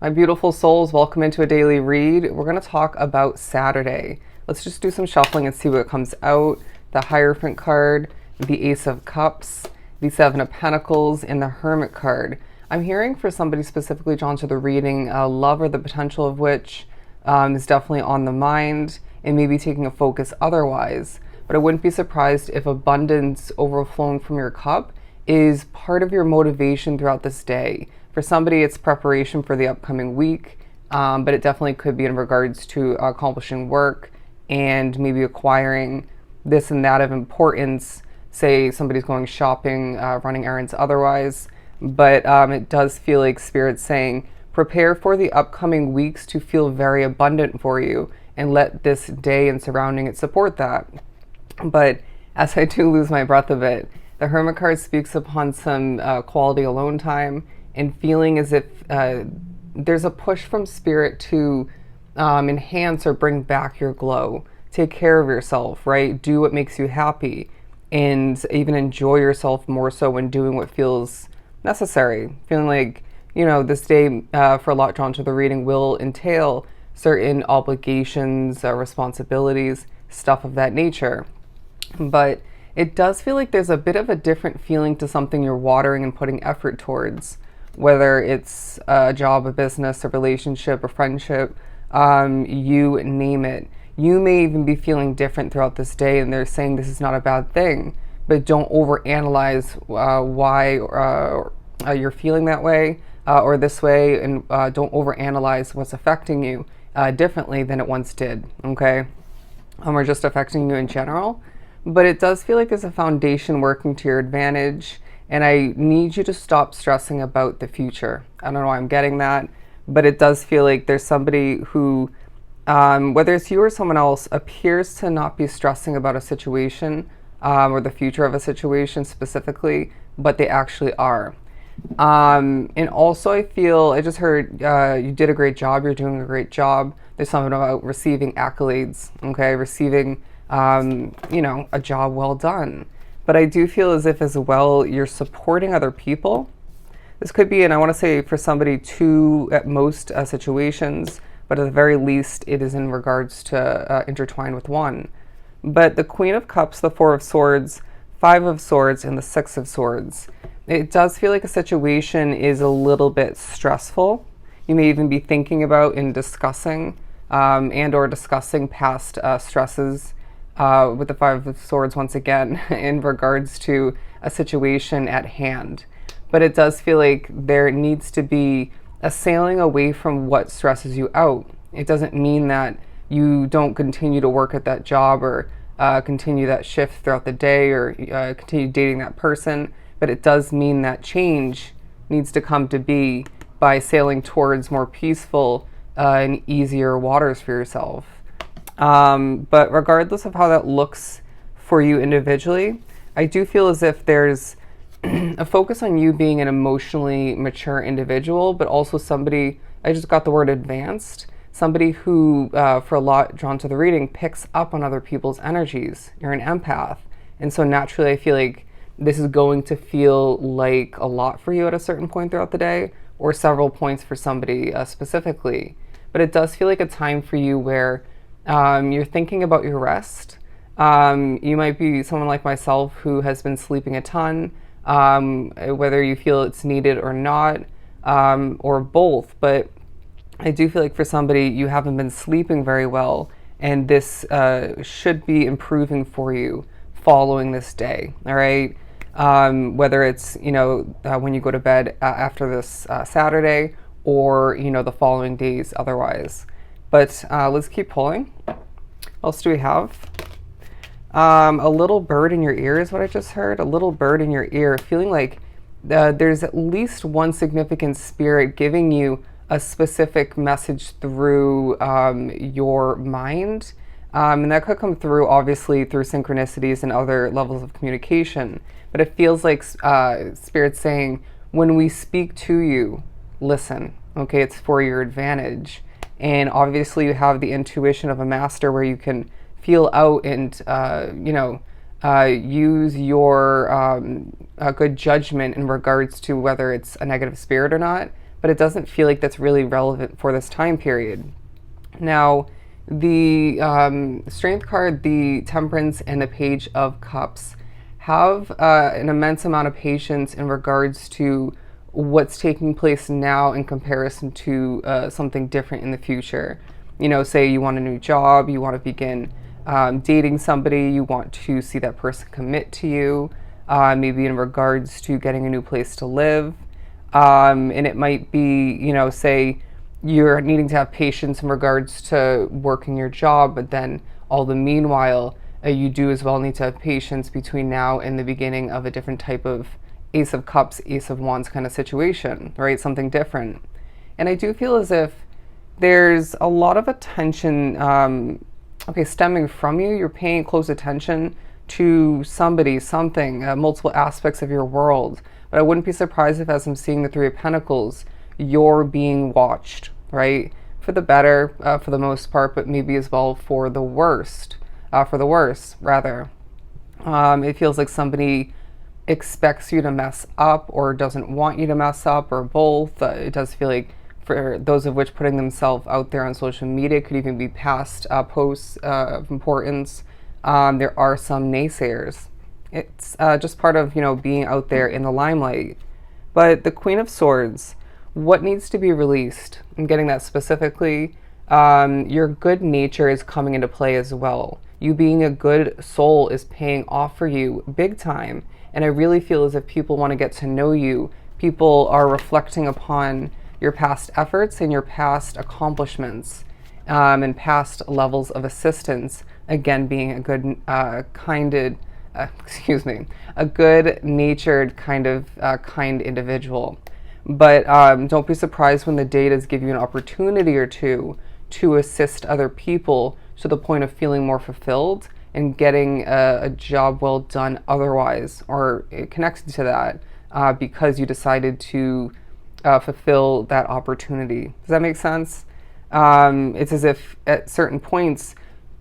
My beautiful souls, welcome into a daily read. We're going to talk about Saturday. Let's just do some shuffling and see what comes out. The Hierophant card, the Ace of Cups, the Seven of Pentacles, and the Hermit card. I'm hearing for somebody specifically drawn to the reading, love or the potential of which is definitely on the mind and maybe taking a focus otherwise. But I wouldn't be surprised if abundance overflowing from your cup is part of your motivation throughout this day. For somebody, it's preparation for the upcoming week, but it definitely could be in regards to accomplishing work and maybe acquiring this and that of importance. Say somebody's going shopping, running errands otherwise, but it does feel like Spirit's saying, prepare for the upcoming weeks to feel very abundant for you and let this day and surrounding it support that. But as I do lose my breath a bit, the Hermit card speaks upon some quality alone time and feeling as if there's a push from Spirit to enhance or bring back your glow. Take care of yourself, right? Do what makes you happy and even enjoy yourself more so when doing what feels necessary. Feeling like, this day for a lot drawn to the reading will entail certain obligations, responsibilities, stuff of that nature. But it does feel like there's a bit of a different feeling to something you're watering and putting effort towards, whether it's a job, a business, a relationship, a friendship, you name it. You may even be feeling different throughout this day, and they're saying this is not a bad thing, but don't overanalyze why you're feeling that way or this way, and don't overanalyze what's affecting you differently than it once did, okay? Or just affecting you in general. But it does feel like there's a foundation working to your advantage, and I need you to stop stressing about the future. I don't know why I'm getting that, but it does feel like there's somebody who, whether it's you or someone else, appears to not be stressing about a situation or the future of a situation specifically, but they actually are. And also I just heard you did a great job, you're doing a great job. There's something about receiving accolades, okay? Receiving a job well done. But I do feel as if as well you're supporting other people. This could be, and I want to say for somebody, two at most situations, but at the very least it is in regards to intertwined with one. But the Queen of Cups, the Four of Swords, Five of Swords, and the Six of Swords, it does feel like a situation is a little bit stressful. You may even be thinking about and discussing or discussing past stresses with the Five of Swords once again in regards to a situation at hand. But it does feel like there needs to be a sailing away from what stresses you out. It doesn't mean that you don't continue to work at that job or continue that shift throughout the day or continue dating that person, but it does mean that change needs to come to be by sailing towards more peaceful and easier waters for yourself. But regardless of how that looks for you individually, I do feel as if there's a focus on you being an emotionally mature individual, but also somebody, I just got the word advanced, somebody who, for a lot drawn to the reading, picks up on other people's energies. You're an empath. And so naturally, I feel like this is going to feel like a lot for you at a certain point throughout the day, or several points for somebody specifically. But it does feel like a time for you where you're thinking about your rest. You might be someone like myself who has been sleeping a ton, whether you feel it's needed or not, or both. But I do feel like for somebody, you haven't been sleeping very well, and this should be improving for you following this day, all right? Whether it's, when you go to bed after this Saturday or, the following days otherwise. But let's keep pulling. What else do we have? A little bird in your ear is what I just heard. A little bird in your ear, feeling like there's at least one significant spirit giving you a specific message through your mind. And that could come through, obviously, through synchronicities and other levels of communication. But it feels like Spirit's saying, when we speak to you, listen, okay? It's for your advantage. And obviously you have the intuition of a master where you can feel out and, use your good judgment in regards to whether it's a negative spirit or not. but it doesn't feel like that's really relevant for this time period. Now, the Strength card, the Temperance, and the Page of Cups have an immense amount of patience in regards to what's taking place now in comparison to something different in the future. You know, say you want a new job, you want to begin dating somebody, you want to see that person commit to you, maybe in regards to getting a new place to live. And it might be, you know, say you're needing to have patience in regards to working your job, but then all the meanwhile, you do as well need to have patience between now and the beginning of a different type of Ace of Cups, Ace of Wands kind of situation, right? Something different. And I do feel as if there's a lot of attention, stemming from you. You're paying close attention to somebody, something, multiple aspects of your world. But I wouldn't be surprised if, as I'm seeing the Three of Pentacles, you're being watched, right? For the better, for the most part, but maybe as well for the worst, for the worse, rather. It feels like somebody expects you to mess up or doesn't want you to mess up, or both. It does feel like, for those of which putting themselves out there on social media, could even be past posts of importance. There are some naysayers. It's just part of, you know, being out there in the limelight. But the Queen of Swords, what needs to be released? I'm getting that specifically. Your good nature is coming into play as well. You being a good soul is paying off for you big time. And I really feel as if people want to get to know you. People are reflecting upon your past efforts and your past accomplishments, and past levels of assistance. Again, being a good, a good-natured kind individual. But don't be surprised when the datas give you an opportunity or two to assist other people to the point of feeling more fulfilled and getting a job well done otherwise, or connected to that, because you decided to fulfill that opportunity. Does that make sense? It's as if at certain points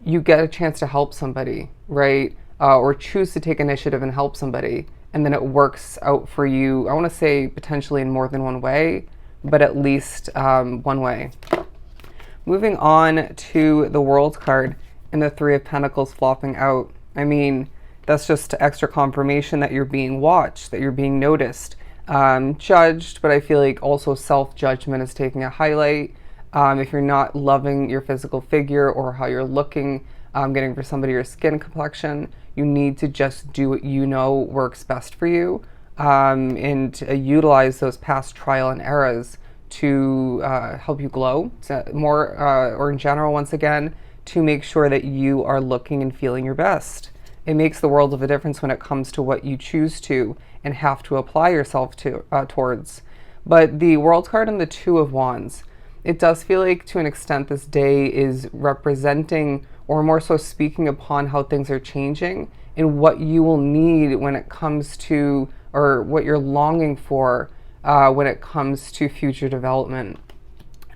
you get a chance to help somebody, right? Or choose to take initiative and help somebody, and then it works out for you. I want to say potentially in more than one way, but at least one way. Moving on to the World card and the Three of Pentacles flopping out. I mean, that's just extra confirmation that you're being watched, that you're being noticed, judged, but I feel like also self-judgment is taking a highlight. If you're not loving your physical figure or how you're looking, getting for somebody your skin complexion, you need to just do what you know works best for you, and utilize those past trial and errors to help you glow more, or in general, once again, to make sure that you are looking and feeling your best. It makes the world of a difference when it comes to what you choose to and have to apply yourself to towards. But the World card and the Two of Wands, it does feel like to an extent this day is representing, or more so speaking upon, how things are changing and what you will need when it comes to, or what you're longing for when it comes to future development.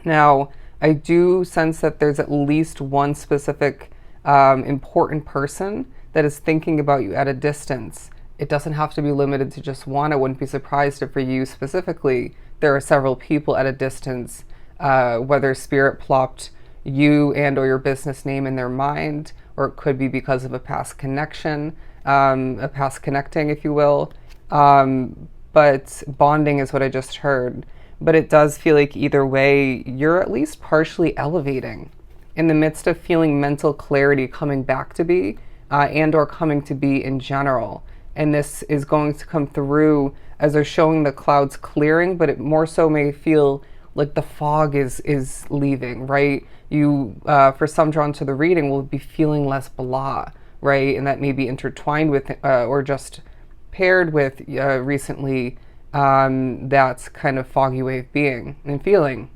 Now, I do sense that there's at least one specific important person that is thinking about you at a distance. It doesn't have to be limited to just one. I wouldn't be surprised if for you specifically, there are several people at a distance, whether Spirit plopped you and or your business name in their mind, or it could be because of a past connection, a past connecting, if you will. But bonding is what I just heard. But it does feel like either way, you're at least partially elevating in the midst of feeling mental clarity coming back to be, and or coming to be in general. And this is going to come through as they're showing the clouds clearing, but it more so may feel like the fog is leaving, right? You, for some drawn to the reading, will be feeling less blah, right? And that may be intertwined with, or just paired with recently, that kind of foggy way of being and feeling.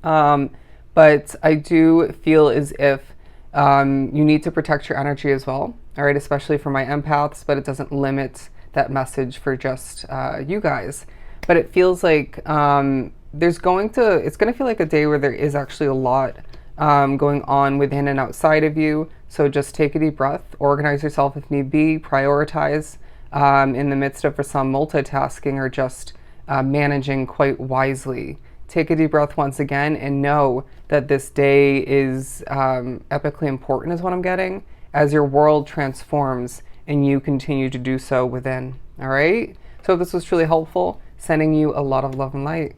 But I do feel as if you need to protect your energy as well, all right, especially for my empaths, but it doesn't limit that message for just you guys. But it feels like it's going to feel like a day where there is actually a lot going on within and outside of you. So just take a deep breath, organize yourself if need be, prioritize in the midst of, for some, multitasking or just managing quite wisely. take a deep breath once again and know that this day is epically important, is what I'm getting, as your world transforms and you continue to do so within. All right? So if this was truly helpful, sending you a lot of love and light.